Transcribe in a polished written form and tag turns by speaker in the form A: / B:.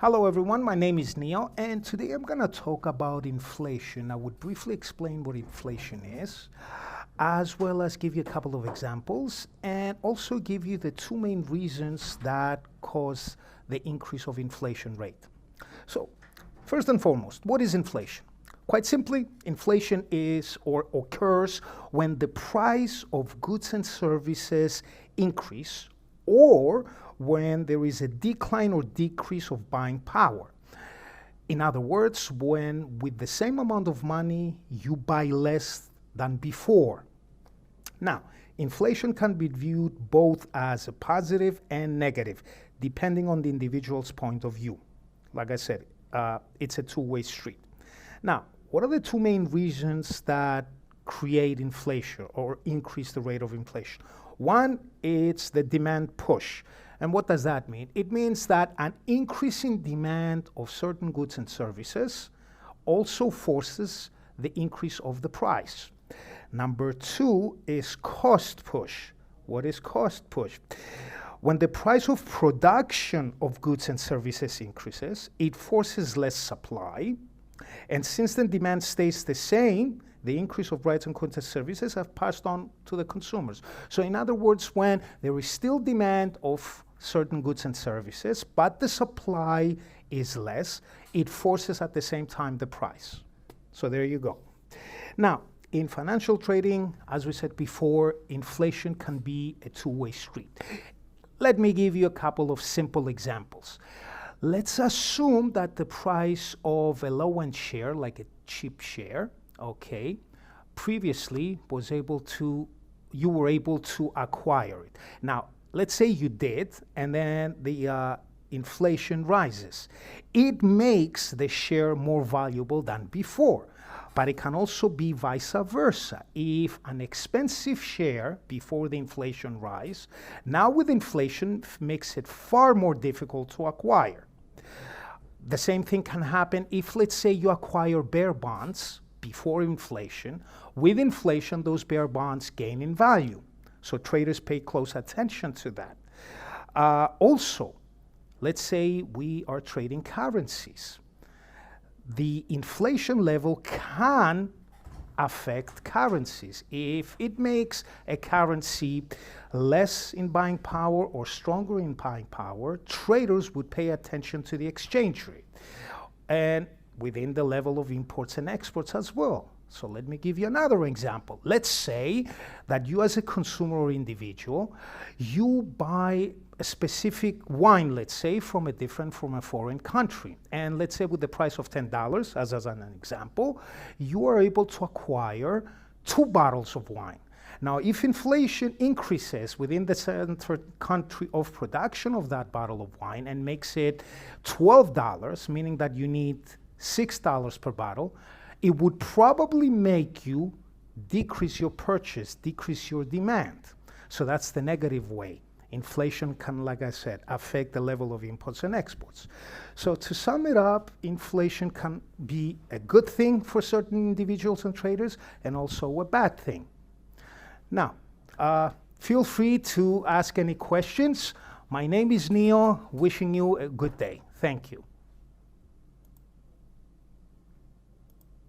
A: Hello everyone, my name is Neil, and today I'm going to talk about inflation. I would briefly explain what inflation is, as well as give you a couple of examples, and also give you the two main reasons that cause the increase of inflation rate. So, first and foremost, what is inflation? Quite simply, inflation is or occurs when the price of goods and services increase or when there is a decline or decrease of buying power. In other words, when with the same amount of money, you buy less than before. Now, inflation can be viewed both as a positive and negative, depending on the individual's point of view. Like I said, it's a two-way street. Now, what are the two main reasons that create inflation or increase the rate of inflation? One, it's the demand push. And what does that mean? It means that an increasing demand of certain goods and services also forces the increase of the price. Number two is cost push. What is cost push? When the price of production of goods and services increases, it forces less supply. And since the demand stays the same, the increase of rights and goods and services have passed on to the consumers. So in other words, when there is still demand of certain goods and services, but the supply is less, it forces at the same time the price. So there you go. Now, in financial trading, as we said before, inflation can be a two-way street. Let me give you a couple of simple examples. Let's assume that the price of a low-end share, like a cheap share, previously you were able to acquire it. Now, let's say you did, and then the inflation rises. It makes the share more valuable than before, but it can also be vice versa. If an expensive share before the inflation rise, now with inflation makes it far more difficult to acquire. The same thing can happen if, let's say, you acquire bear bonds before inflation. With inflation, those bear bonds gain in value. So traders pay close attention to that. Also, let's say we are trading currencies. The inflation level can affect currencies. If it makes a currency less in buying power or stronger in buying power, traders would pay attention to the exchange rate and within the level of imports and exports as well. So let me give you another example. Let's say that you as a consumer or individual, you buy a specific wine, let's say, from a foreign country. And let's say with the price of $10, as an example, you are able to acquire 2 bottles of wine. Now, if inflation increases within the central country of production of that bottle of wine and makes it $12, meaning that you need $6 per bottle, it would probably make you decrease your purchase, decrease your demand. So that's the negative way. Inflation can, like I said, affect the level of imports and exports. So to sum it up, inflation can be a good thing for certain individuals and traders and also a bad thing. Now, feel free to ask any questions. My name is Neil, wishing you a good day. Thank you.